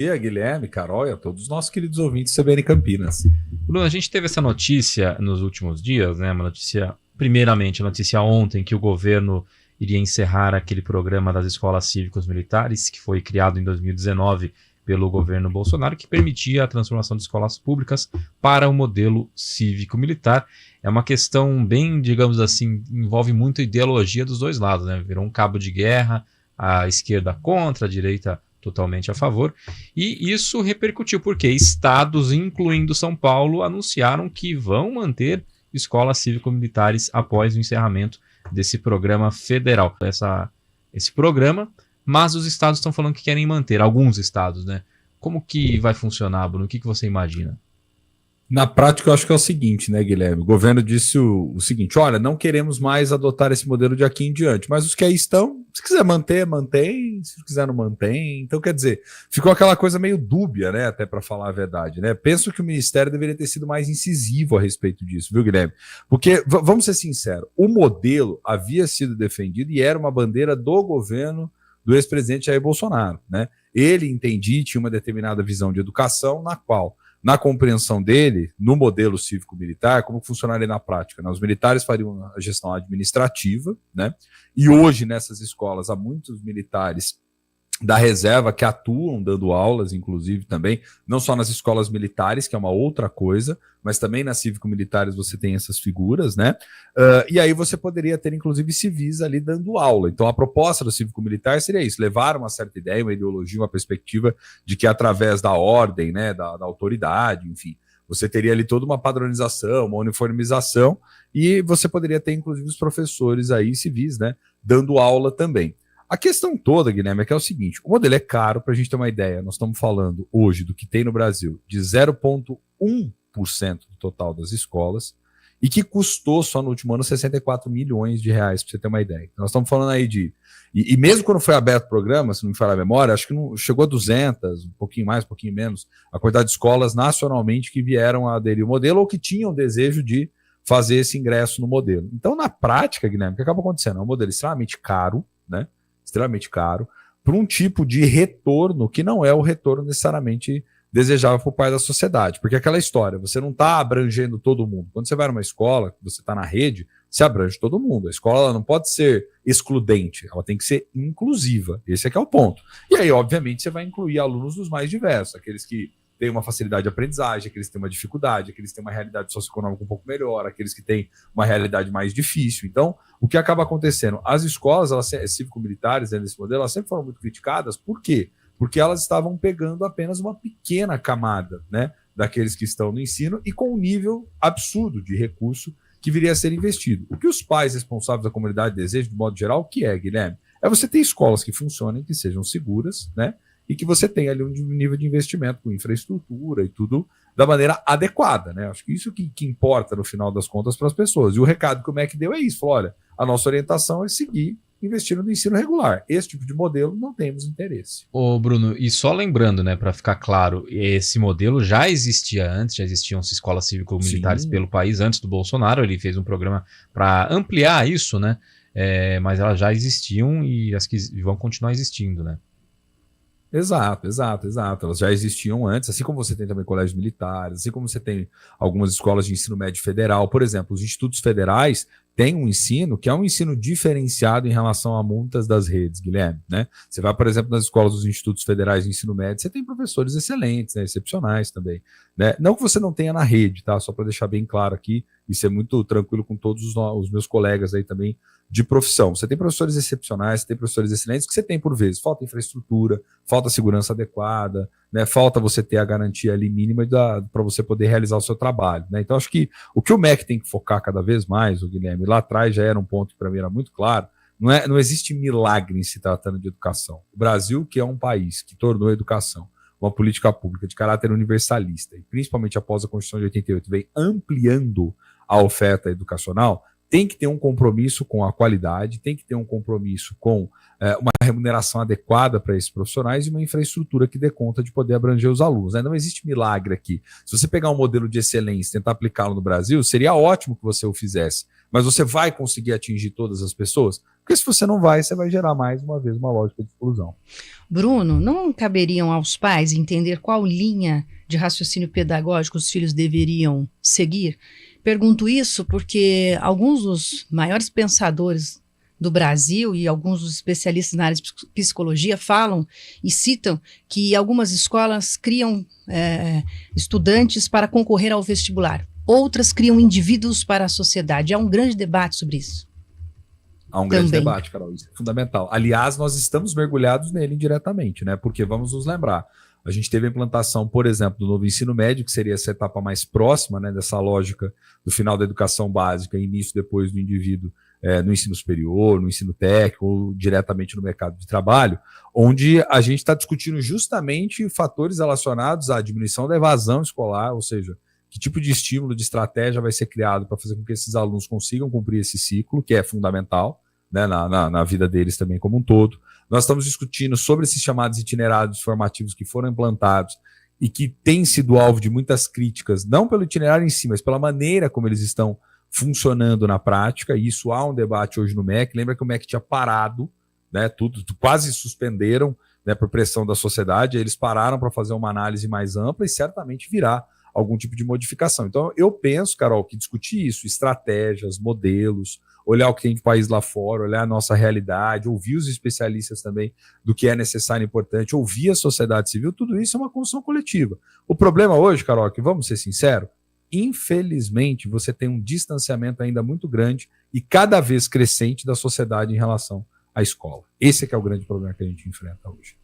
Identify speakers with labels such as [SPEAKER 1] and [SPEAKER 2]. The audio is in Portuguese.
[SPEAKER 1] dia, Guilherme, Carol e a todos os nossos queridos ouvintes do CBN Campinas.
[SPEAKER 2] Bruno, a gente teve essa notícia nos últimos dias, né? Uma notícia, primeiramente, a notícia ontem que o governo iria encerrar aquele programa das escolas cívicos militares, que foi criado em 2019 pelo governo Bolsonaro, que permitia a transformação de escolas públicas para o modelo cívico-militar. É uma questão bem, digamos assim, envolve muita ideologia dos dois lados, né? Virou um cabo de guerra, a esquerda contra, a direita totalmente a favor, e isso repercutiu porque estados, incluindo São Paulo, anunciaram que vão manter escolas cívico-militares após o encerramento desse programa federal. Esse programa, mas os estados estão falando que querem manter, alguns estados, né? Como que vai funcionar, Bruno? O que você imagina?
[SPEAKER 1] Na prática, eu acho que é o seguinte, né, Guilherme? O governo disse o seguinte: olha, não queremos mais adotar esse modelo de aqui em diante, mas os que aí estão, se quiser manter, mantém, se quiser não mantém. Então, quer dizer, ficou aquela coisa meio dúbia, né, até para falar a verdade, né? Penso que o Ministério deveria ter sido mais incisivo a respeito disso, viu, Guilherme? Porque, vamos ser sinceros, o modelo havia sido defendido e era uma bandeira do governo do ex-presidente Jair Bolsonaro, né? Ele entendia, tinha uma determinada visão de educação na qual, na compreensão dele, no modelo cívico-militar, como funcionaria na prática, né? Os militares fariam a gestão administrativa, né? E hoje, nessas escolas, há muitos militares da reserva que atuam dando aulas, inclusive também, não só nas escolas militares, que é uma outra coisa, mas também nas cívico-militares você tem essas figuras, né? E aí você poderia ter, inclusive, civis ali dando aula. Então, a proposta do cívico-militar seria isso, levar uma certa ideia, uma ideologia, uma perspectiva de que através da ordem, né, da autoridade, enfim, você teria ali toda uma padronização, uma uniformização, e você poderia ter, inclusive, os professores aí, civis, né, dando aula também. A questão toda, Guilherme, é que é o seguinte: o modelo é caro, para a gente ter uma ideia. Nós estamos falando hoje do que tem no Brasil de 0,1% do total das escolas e que custou só no último ano 64 milhões de reais, para você ter uma ideia. Então, nós estamos falando aí de... E mesmo quando foi aberto o programa, se não me falha a memória, acho que não chegou a 200, um pouquinho mais, um pouquinho menos, a quantidade de escolas nacionalmente que vieram a aderir ao modelo ou que tinham desejo de fazer esse ingresso no modelo. Então, na prática, Guilherme, o que acaba acontecendo? É um modelo extremamente caro, né? Extremamente caro, para um tipo de retorno que não é o retorno necessariamente desejável por parte da sociedade. Porque aquela história, você não está abrangendo todo mundo. Quando você vai numa escola, você está na rede, você abrange todo mundo. A escola ela não pode ser excludente, ela tem que ser inclusiva. Esse é que é o ponto. E aí, obviamente, você vai incluir alunos dos mais diversos, aqueles que têm uma facilidade de aprendizagem, aqueles que têm uma dificuldade, aqueles que têm uma realidade socioeconômica um pouco melhor, aqueles que têm uma realidade mais difícil. Então, o que acaba acontecendo? As escolas cívico-militares, nesse modelo, elas sempre foram muito criticadas. Por quê? Porque elas estavam pegando apenas uma pequena camada, né, daqueles que estão no ensino e com um nível absurdo de recurso que viria a ser investido. O que os pais responsáveis da comunidade desejam, de modo geral, o que é, Guilherme? É você ter escolas que funcionem, que sejam seguras, né, e que você tenha ali um nível de investimento com infraestrutura e tudo da maneira adequada, né? Acho que isso que importa no final das contas para as pessoas. E o recado que o MEC deu é isso: falou, olha, a nossa orientação é seguir investindo no ensino regular. Esse tipo de modelo não temos interesse.
[SPEAKER 2] Ô Bruno, e só lembrando, né, para ficar claro, esse modelo já existia antes, já existiam escolas cívico-militares pelo país antes do Bolsonaro. Ele fez um programa para ampliar isso, né? Mas elas já existiam e as que vão continuar existindo, né?
[SPEAKER 1] Exato. Elas já existiam antes, assim como você tem também colégios militares, assim como você tem algumas escolas de ensino médio federal. Por exemplo, os institutos federais têm um ensino que é um ensino diferenciado em relação a muitas das redes, Guilherme, né? Você vai, por exemplo, nas escolas dos institutos federais de ensino médio, você tem professores excelentes, né, excepcionais também, né? Não que você não tenha na rede, tá? Só para deixar bem claro aqui e ser muito tranquilo com todos os meus colegas aí também de profissão. Você tem professores excepcionais, você tem professores excelentes, que você tem por vezes falta infraestrutura, falta segurança adequada, né? Falta você ter a garantia ali mínima para você poder realizar o seu trabalho, né? Então acho que o que o MEC tem que focar cada vez mais, o Guilherme, lá atrás já era um ponto que para mim era muito claro, não existe milagre em se tratando de educação. O Brasil, que é um país que tornou a educação uma política pública de caráter universalista, e principalmente após a Constituição de 88, vem ampliando a oferta educacional, tem que ter um compromisso com a qualidade, tem que ter um compromisso com uma remuneração adequada para esses profissionais e uma infraestrutura que dê conta de poder abranger os alunos, né? Não existe milagre aqui. Se você pegar um modelo de excelência e tentar aplicá-lo no Brasil, seria ótimo que você o fizesse, mas você vai conseguir atingir todas as pessoas? Porque se você não vai, você vai gerar mais uma vez uma lógica de exclusão.
[SPEAKER 3] Bruno, não caberiam aos pais entender qual linha de raciocínio pedagógico os filhos deveriam seguir? Pergunto isso porque alguns dos maiores pensadores do Brasil e alguns dos especialistas na área de psicologia falam e citam que algumas escolas criam estudantes para concorrer ao vestibular. Outras criam indivíduos para a sociedade. Há um grande debate sobre isso.
[SPEAKER 1] Há um grande debate, Carol, isso é fundamental. Aliás, nós estamos mergulhados nele indiretamente, né? Porque vamos nos lembrar, a gente teve a implantação, por exemplo, do novo ensino médio, que seria essa etapa mais próxima, né, dessa lógica do final da educação básica e início depois do indivíduo no ensino superior, no ensino técnico, ou diretamente no mercado de trabalho, onde a gente está discutindo justamente fatores relacionados à diminuição da evasão escolar, ou seja, que tipo de estímulo, de estratégia vai ser criado para fazer com que esses alunos consigam cumprir esse ciclo, que é fundamental, né, na vida deles também como um todo. Nós estamos discutindo sobre esses chamados itinerários formativos que foram implantados e que têm sido alvo de muitas críticas, não pelo itinerário em si, mas pela maneira como eles estão funcionando na prática, e isso há um debate hoje no MEC. Lembra que o MEC tinha parado, né, tudo, quase suspenderam, né, por pressão da sociedade, eles pararam para fazer uma análise mais ampla e certamente virá algum tipo de modificação. Então, eu penso, Carol, que discutir isso, estratégias, modelos, olhar o que tem de país lá fora, olhar a nossa realidade, ouvir os especialistas também do que é necessário e importante, ouvir a sociedade civil, tudo isso é uma construção coletiva. O problema hoje, Carol, é que, vamos ser sinceros, infelizmente, você tem um distanciamento ainda muito grande e cada vez crescente da sociedade em relação à escola. Esse é que é o grande problema que a gente enfrenta hoje.